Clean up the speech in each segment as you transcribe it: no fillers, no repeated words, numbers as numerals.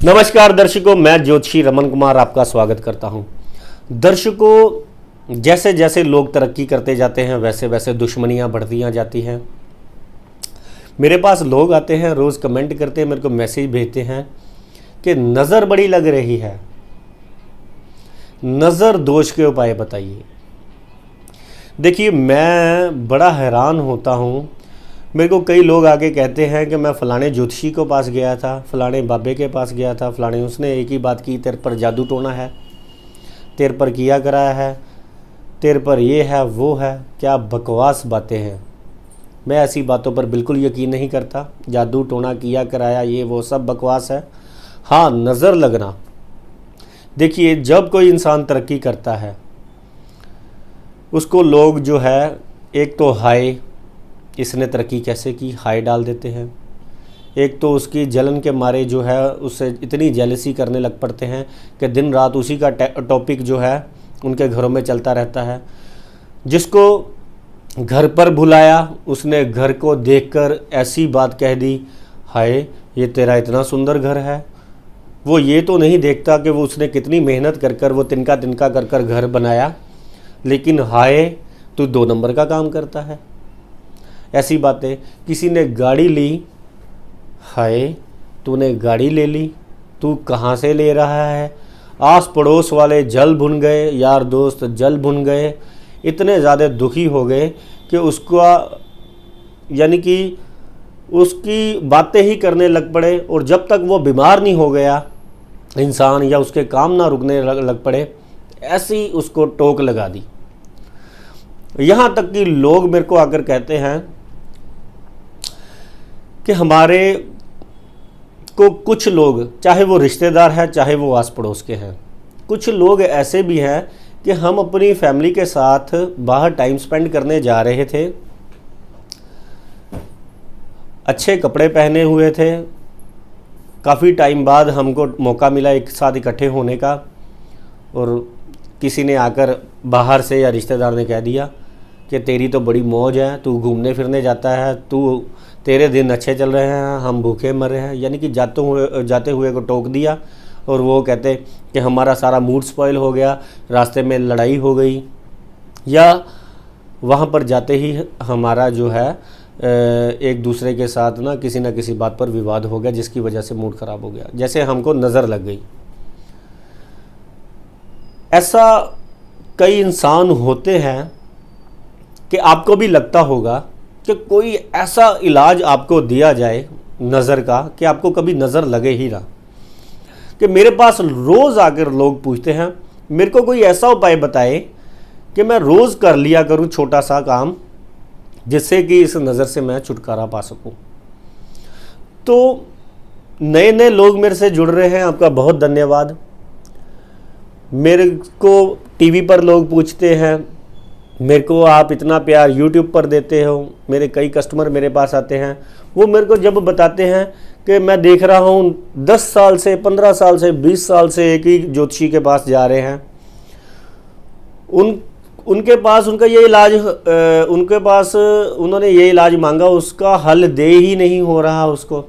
नमस्कार दर्शकों, मैं ज्योतिषी रमन कुमार आपका स्वागत करता हूं। दर्शकों, जैसे जैसे लोग तरक्की करते जाते हैं वैसे वैसे दुश्मनियां बढ़ती जाती हैं। मेरे पास लोग आते हैं, रोज़ कमेंट करते हैं, मेरे को मैसेज भेजते हैं कि नज़र बड़ी लग रही है, नज़र दोष के उपाय बताइए। देखिए, मैं बड़ा हैरान होता हूँ। मेरे को कई लोग आके कहते हैं कि मैं फ़लाने ज्योतिषी के पास गया था, फ़लाने बाबे के पास गया था, फ़लाने उसने एक ही बात की, तेरे पर जादू टोना है, तेरे पर किया कराया है, तेरे पर ये है वो है। क्या बकवास बातें हैं। मैं ऐसी बातों पर बिल्कुल यकीन नहीं करता। जादू टोना किया कराया ये वो सब बकवास है। हाँ, नज़र लगना। देखिए, जब कोई इंसान तरक्की करता है उसको लोग जो है, एक तो हाय इसने तरक्की कैसे की, हाई डाल देते हैं। एक तो उसकी जलन के मारे जो है उससे इतनी जेलसी करने लग पड़ते हैं कि दिन रात उसी का टॉपिक जो है उनके घरों में चलता रहता है। जिसको घर पर बुलाया उसने घर को देखकर ऐसी बात कह दी, हाय ये तेरा इतना सुंदर घर है। वो ये तो नहीं देखता कि वो उसने कितनी मेहनत कर कर वो तिनका तिनका कर कर घर बनाया, लेकिन हाय तू 2 नंबर का काम करता है। ऐसी बातें। किसी ने गाड़ी ली, हाय तूने गाड़ी ले ली, तू कहाँ से ले रहा है। आस पड़ोस वाले जल भुन गए, यार दोस्त जल भुन गए, इतने ज़्यादा दुखी हो गए कि उसका यानी कि उसकी बातें ही करने लग पड़े। और जब तक वो बीमार नहीं हो गया इंसान या उसके काम ना रुकने लग पड़े, ऐसी उसको टोक लगा दी। यहाँ तक कि लोग मेरे को आकर कहते हैं कि हमारे को कुछ लोग, चाहे वो रिश्तेदार है चाहे वो आस पड़ोस के हैं, कुछ लोग ऐसे भी हैं कि हम अपनी फैमिली के साथ बाहर टाइम स्पेंड करने जा रहे थे, अच्छे कपड़े पहने हुए थे, काफ़ी टाइम बाद हमको मौका मिला एक साथ इकट्ठे होने का, और किसी ने आकर बाहर से या रिश्तेदार ने कह दिया कि तेरी तो बड़ी मौज है, तू घूमने फिरने जाता है, तेरे दिन अच्छे चल रहे हैं, हम भूखे मर रहे हैं। यानी कि जाते हुए को टोक दिया। और वो कहते कि हमारा सारा मूड स्पॉइल हो गया, रास्ते में लड़ाई हो गई, या वहाँ पर जाते ही हमारा जो है एक दूसरे के साथ ना किसी बात पर विवाद हो गया, जिसकी वजह से मूड ख़राब हो गया, जैसे हमको नज़र लग गई। ऐसा कई इंसान होते हैं कि आपको भी लगता होगा कि कोई ऐसा इलाज आपको दिया जाए नज़र का कि आपको कभी नज़र लगे ही ना। कि मेरे पास रोज़ आकर लोग पूछते हैं, मेरे को कोई ऐसा उपाय बताए कि मैं रोज़ कर लिया करूं छोटा सा काम, जिससे कि इस नज़र से मैं छुटकारा पा सकूं। तो नए नए लोग मेरे से जुड़ रहे हैं, आपका बहुत धन्यवाद। मेरे को टीवी पर लोग पूछते हैं, मेरे को आप इतना प्यार यूट्यूब पर देते हो। मेरे कई कस्टमर मेरे पास आते हैं, वो मेरे को जब बताते हैं कि मैं देख रहा हूँ 10 साल से 15 साल से 20 साल से एक ही ज्योतिषी के पास जा रहे हैं, उनके पास उनका ये इलाज उनके पास उन्होंने ये इलाज मांगा, उसका हल दे ही नहीं हो रहा उसको।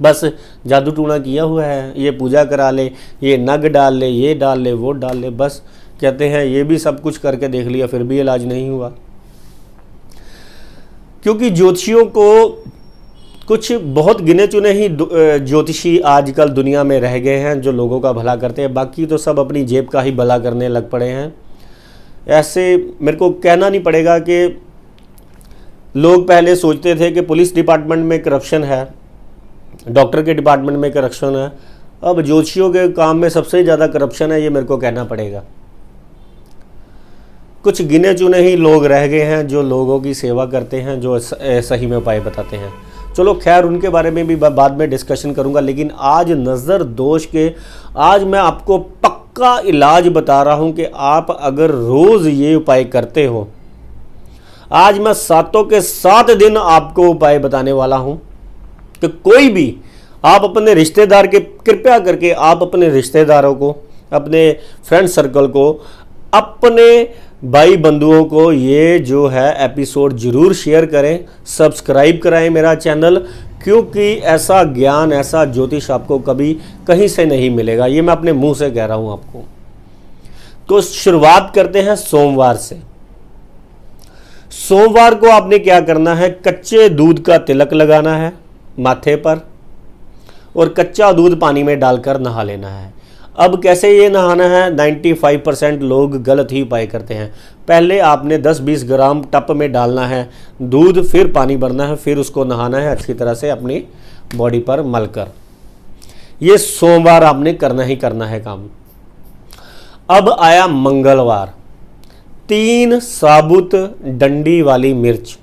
बस जादू टूना किया हुआ है, ये पूजा करा ले, ये नग डाल ले, ये डाल ले, वो डाल ले। बस कहते हैं ये भी सब कुछ करके देख लिया, फिर भी इलाज नहीं हुआ। क्योंकि ज्योतिषियों को कुछ बहुत गिने चुने ही ज्योतिषी आजकल दुनिया में रह गए हैं जो लोगों का भला करते हैं, बाकी तो सब अपनी जेब का ही भला करने लग पड़े हैं। ऐसे मेरे को कहना नहीं पड़ेगा कि लोग पहले सोचते थे कि पुलिस डिपार्टमेंट में करप्शन है, डॉक्टर के डिपार्टमेंट में करप्शन है, अब ज्योतिषियों के काम में सबसे ज़्यादा करप्शन है, ये मेरे को कहना पड़ेगा। कुछ गिने चुने ही लोग रह गए हैं जो लोगों की सेवा करते हैं, जो सही में उपाय बताते हैं। चलो खैर, उनके बारे में भी बाद में डिस्कशन करूंगा, लेकिन आज नज़र दोष के आज मैं आपको पक्का इलाज बता रहा हूं कि आप अगर रोज़ ये उपाय करते हो, आज मैं 7 के 7 दिन आपको उपाय बताने वाला हूं कि कोई भी आप अपने रिश्तेदार के, कृपया करके आप अपने रिश्तेदारों को, अपने फ्रेंड सर्कल को, अपने भाई बंधुओं को ये जो है एपिसोड ज़रूर शेयर करें, सब्सक्राइब कराएं मेरा चैनल, क्योंकि ऐसा ज्ञान, ऐसा ज्योतिष आपको कभी कहीं से नहीं मिलेगा। ये मैं अपने मुंह से कह रहा हूँ आपको। तो शुरुआत करते हैं सोमवार से। सोमवार को आपने क्या करना है, कच्चे दूध का तिलक लगाना है माथे पर और कच्चा दूध पानी में डालकर नहा लेना है। अब कैसे ये नहाना है, 95% लोग गलत ही उपाय करते हैं। पहले आपने 10-20 ग्राम टप में डालना है दूध, फिर पानी भरना है, फिर उसको नहाना है अच्छी तरह से अपनी बॉडी पर मलकर। ये सोमवार आपने करना ही करना है काम। अब आया मंगलवार। 3 साबुत डंडी वाली मिर्च,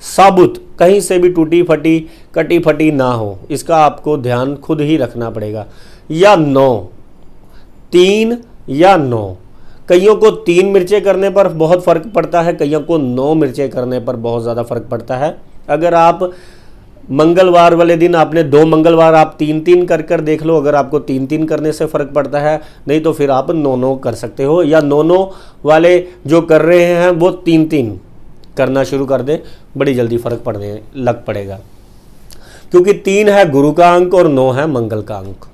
साबुत, कहीं से भी टूटी फटी कटी फटी ना हो, इसका आपको ध्यान खुद ही रखना पड़ेगा। या 9, 3 या 9। कईयों को 3 मिर्चें करने पर बहुत फ़र्क पड़ता है, कईयों को 9 मिर्चें करने पर बहुत ज़्यादा फ़र्क पड़ता है। अगर आप मंगलवार वाले दिन आपने 2 मंगलवार आप 3-3 कर देख लो, अगर आपको 3-3 करने से फ़र्क पड़ता है, नहीं तो फिर आप 9-9 कर सकते हो, या 9-9 वाले जो कर रहे हैं वो 3-3 करना शुरू कर दे, बड़ी जल्दी फ़र्क पड़ने लग पड़ेगा। क्योंकि 3 है गुरु का अंक और 9 है मंगल का अंक।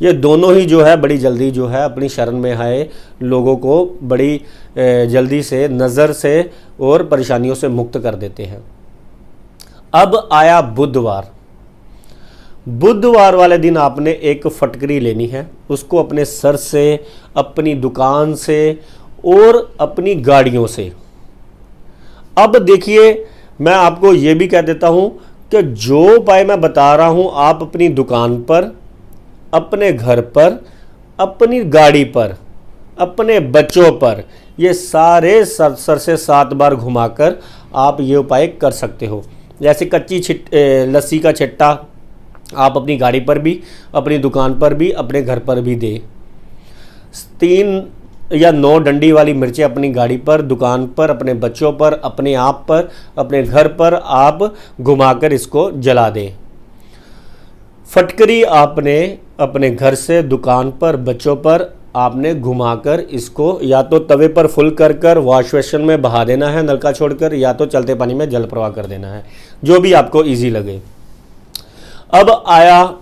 ये दोनों ही जो है बड़ी जल्दी जो है अपनी शरण में आए लोगों को बड़ी जल्दी से नज़र से और परेशानियों से मुक्त कर देते हैं। अब आया बुधवार। बुधवार वाले दिन आपने एक फटकरी लेनी है, उसको अपने सर से, अपनी दुकान से और अपनी गाड़ियों से। अब देखिए, मैं आपको ये भी कह देता हूँ कि जो उपाय मैं बता रहा हूँ आप अपनी दुकान पर, अपने घर पर, अपनी गाड़ी पर, अपने बच्चों पर, ये सारे सर से 7 बार घुमाकर आप ये उपाय कर सकते हो। जैसे कच्ची लस्सी का छिट्टा आप अपनी गाड़ी पर भी, अपनी दुकान पर भी, अपने घर पर भी दे। 3 या 9 डंडी वाली मिर्चें अपनी गाड़ी पर, दुकान पर, अपने बच्चों पर, अपने आप पर, अपने घर पर आप घुमाकर इसको जला दें। फटकरी आपने अपने घर से, दुकान पर, बच्चों पर आपने घुमाकर इसको या तो तवे पर फुल कर वॉश बेसिन में बहा देना है नलका छोड़कर, या तो चलते पानी में जल प्रवाह कर देना है, जो भी आपको इजी लगे। अब आया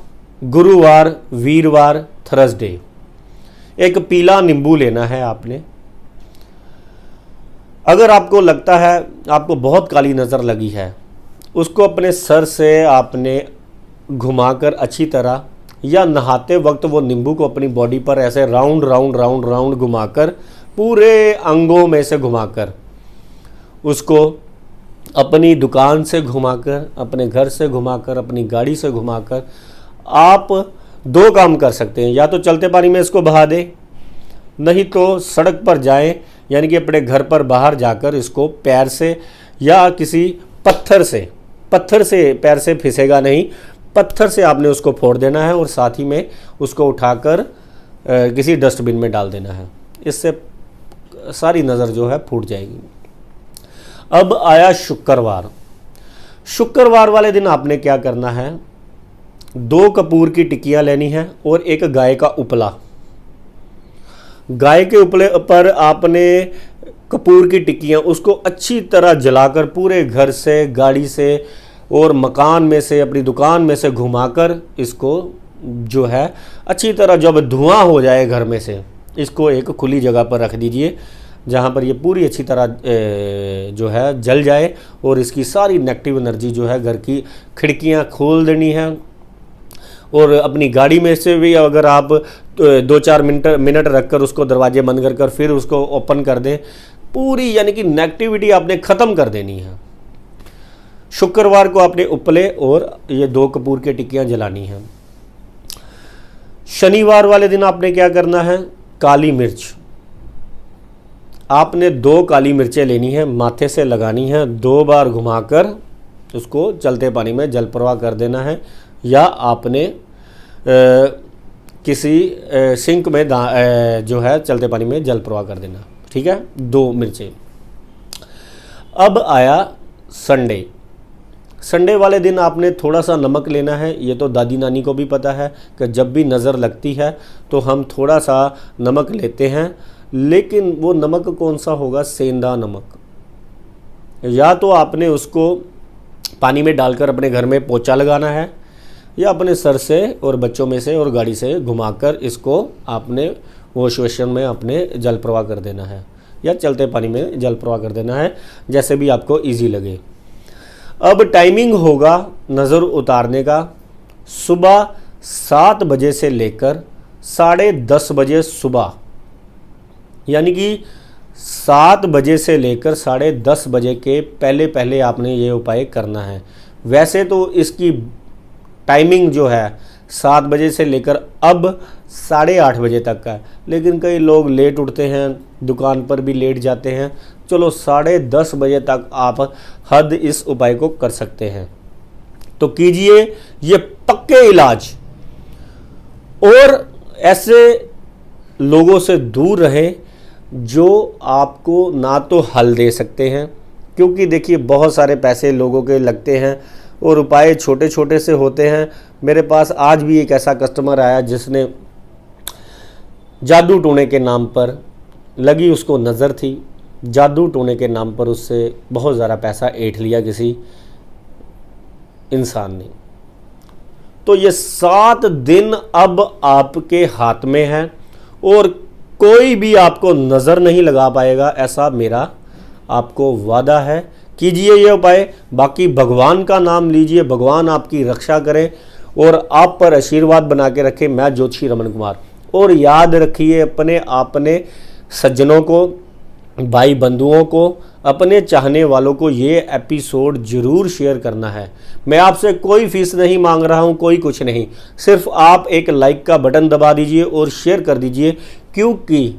गुरुवार, वीरवार, थर्सडे। एक पीला नींबू लेना है आपने। अगर आपको लगता है आपको बहुत काली नज़र लगी है, उसको अपने सर से आपने घुमाकर अच्छी तरह, या नहाते वक्त वो नींबू को अपनी बॉडी पर ऐसे राउंड राउंड राउंड राउंड घुमाकर, पूरे अंगों में से घुमाकर, उसको अपनी दुकान से घुमाकर, अपने घर से घुमाकर, अपनी गाड़ी से घुमाकर आप 2 काम कर सकते हैं। या तो चलते पानी में इसको बहा दें, नहीं तो सड़क पर जाएं, यानी कि अपने घर पर बाहर जाकर इसको पैर से या किसी पत्थर से पैर से फिसेगा नहीं, पत्थर से आपने उसको फोड़ देना है और साथ ही में उसको उठाकर किसी डस्टबिन में डाल देना है। इससे सारी नज़र जो है फूट जाएगी। अब आया शुक्रवार। शुक्रवार वाले दिन आपने क्या करना है, 2 कपूर की टिक्कियाँ लेनी है और एक गाय का उपला। गाय के उपले पर आपने कपूर की टिक्कियाँ, उसको अच्छी तरह जलाकर पूरे घर से, गाड़ी से और मकान में से, अपनी दुकान में से घुमाकर इसको जो है अच्छी तरह, जब धुआं हो जाए घर में से, इसको एक खुली जगह पर रख दीजिए जहाँ पर ये पूरी अच्छी तरह जो है जल जाए और इसकी सारी नेगेटिव एनर्जी जो है, घर की खिड़कियाँ खोल देनी है। और अपनी गाड़ी में से भी अगर आप 2-4 मिनट रखकर उसको दरवाजे बंद कर फिर उसको ओपन कर दें, पूरी यानी कि नेगेटिविटी आपने ख़त्म कर देनी है। शुक्रवार को आपने उपले और ये 2 कपूर की टिक्कियाँ जलानी हैं। शनिवार वाले दिन आपने क्या करना है, काली मिर्च आपने 2 काली मिर्चें लेनी है, माथे से लगानी है, 2 बार घुमाकर उसको चलते पानी में जल प्रवाह कर देना है, या आपने किसी सिंक में जो है चलते पानी में जल प्रवाह कर देना। ठीक है, 2 मिर्चें। अब आया संडे। संडे वाले दिन आपने थोड़ा सा नमक लेना है। ये तो दादी नानी को भी पता है कि जब भी नज़र लगती है तो हम थोड़ा सा नमक लेते हैं, लेकिन वो नमक कौन सा होगा? सेंधा नमक। या तो आपने उसको पानी में डालकर अपने घर में पोंछा लगाना है, या अपने सर से और बच्चों में से और गाड़ी से घुमाकर इसको आपने वॉश बेसिन में अपने जल प्रवाह कर देना है, या चलते पानी में जल प्रवाह कर देना है, जैसे भी आपको इजी लगे। अब टाइमिंग होगा नज़र उतारने का सुबह 7 बजे से लेकर 10:30 बजे सुबह, यानी कि 7 बजे से लेकर 10:30 बजे के पहले पहले आपने ये उपाय करना है। वैसे तो इसकी टाइमिंग जो है 7 बजे से लेकर अब 8:30 बजे तक का है, लेकिन कई लोग लेट उठते हैं, दुकान पर भी लेट जाते हैं। चलो 10:30 बजे तक आप हद इस उपाय को कर सकते हैं। तो कीजिए ये पक्के इलाज, और ऐसे लोगों से दूर रहें जो आपको ना तो हल दे सकते हैं, क्योंकि देखिए बहुत सारे पैसे लोगों के लगते हैं और उपाय छोटे छोटे से होते हैं। मेरे पास आज भी एक ऐसा कस्टमर आया जिसने जादू टोने के नाम पर, लगी उसको नज़र थी, जादू टोने के नाम पर उससे बहुत ज़्यादा पैसा ऐंठ लिया किसी इंसान ने। तो ये 7 दिन अब आपके हाथ में है और कोई भी आपको नज़र नहीं लगा पाएगा, ऐसा मेरा आपको वादा है। कीजिए ये उपाय, बाकी भगवान का नाम लीजिए, भगवान आपकी रक्षा करे और आप पर आशीर्वाद बना के रखे। मैं ज्योतिषी रमन कुमार। और याद रखिए अपने सज्जनों को, भाई बंधुओं को, अपने चाहने वालों को ये एपिसोड ज़रूर शेयर करना है। मैं आपसे कोई फीस नहीं मांग रहा हूँ, कोई कुछ नहीं, सिर्फ आप एक लाइक का बटन दबा दीजिए और शेयर कर दीजिए, क्योंकि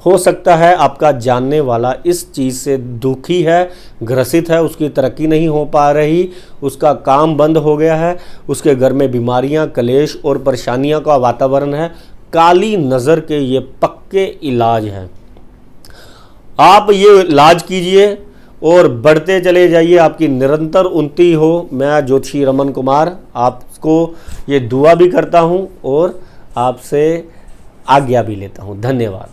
हो सकता है आपका जानने वाला इस चीज़ से दुखी है, ग्रसित है, उसकी तरक्की नहीं हो पा रही, उसका काम बंद हो गया है, उसके घर में बीमारियां, कलेश और परेशानियों का वातावरण है। काली नज़र के ये पक्के इलाज हैं। आप ये इलाज कीजिए और बढ़ते चले जाइए, आपकी निरंतर उन्नति हो। मैं ज्योतिषी रमन कुमार आपको ये दुआ भी करता हूँ और आपसे आज्ञा भी लेता हूँ। धन्यवाद।